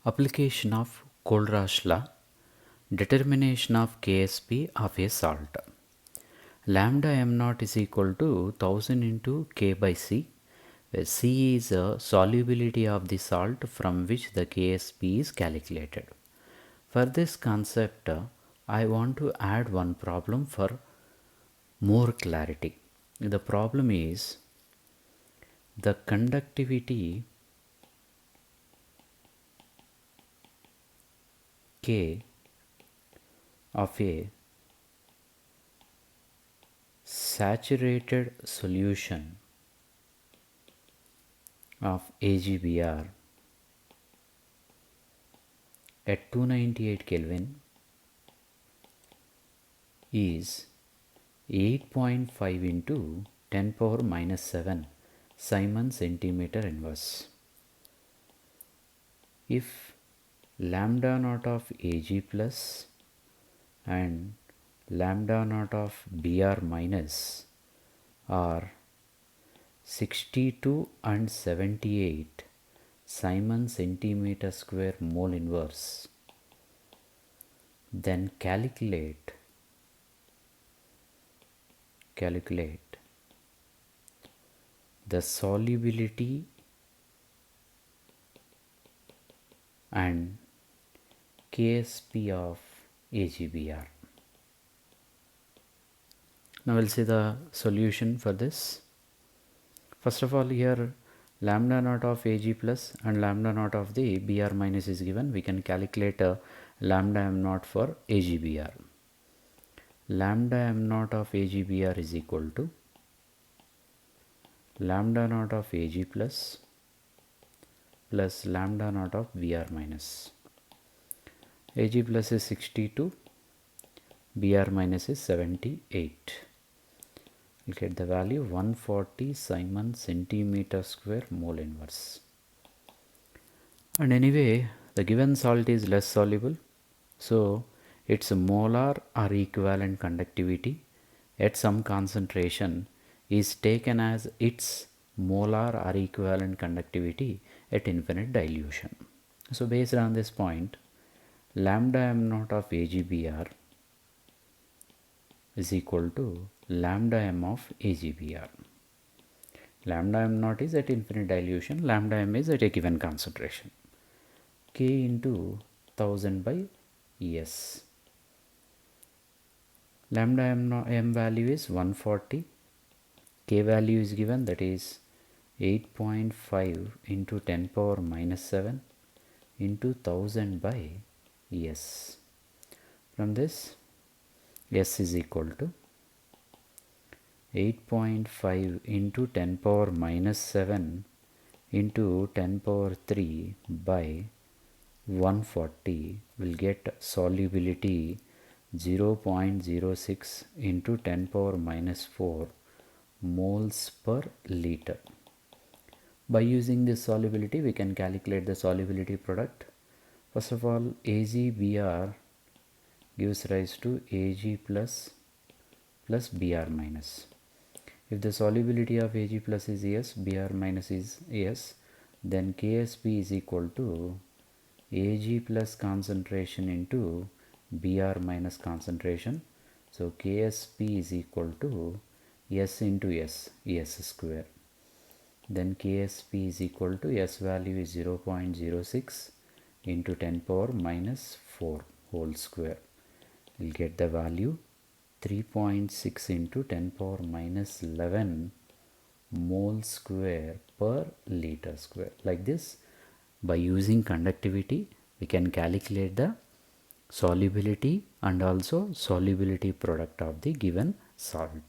Application of Kholrausch Law. Determination of Ksp of a salt. Lambda m naught is equal to 1000 into K by C, where C is a solubility of the salt from which the Ksp is calculated. For this concept, I want to add one problem for more clarity. The problem is the conductivity K of a saturated solution of AgBr at 298 Kelvin is 8.5 into 10 power minus 7 Simon centimeter inverse. If lambda naught of Ag plus and lambda naught of Br minus are 62 and 78 Simon centimeter square mole inverse, then calculate the solubility and Ksp of AgBr. Now we'll see the solution for this. First of all, here lambda naught of Ag plus and lambda naught of the Br minus is given. We can calculate lambda m naught for AgBr. Lambda m naught of AgBr is equal to lambda naught of Ag plus lambda naught of Br minus. Ag plus is 62, Br minus is 78. We'll get the value 140 Simon centimeter square mole inverse. And anyway, the given salt is less soluble, so its molar or equivalent conductivity at some concentration is taken as its molar or equivalent conductivity at infinite dilution. So based on this point, lambda m naught of AgBr is equal to lambda m of AgBr. Lambda m naught is at infinite dilution, lambda m is at a given concentration. K into 1000 by S. Lambda m value is 140. K value is given, that is 8.5 into 10 power minus 7 into 1000 by S. From this, S is equal to 8.5 into 10 power minus 7 into 10 power 3 by 140. Will get solubility 0.06 into 10 power minus 4 moles per liter. By using this solubility, we can calculate the solubility product. First of all, AgBr gives rise to Ag plus Br minus. If the solubility of Ag plus is S, Br minus is S, then Ksp is equal to Ag plus concentration into Br minus concentration. So Ksp is equal to S into S square. Then Ksp is equal to S value is 0.06 into 10 power minus 4 whole square. We'll get the value 3.6 into 10 power minus 11 mole square per liter square. Like this, by using conductivity, we can calculate the solubility and also solubility product of the given salt.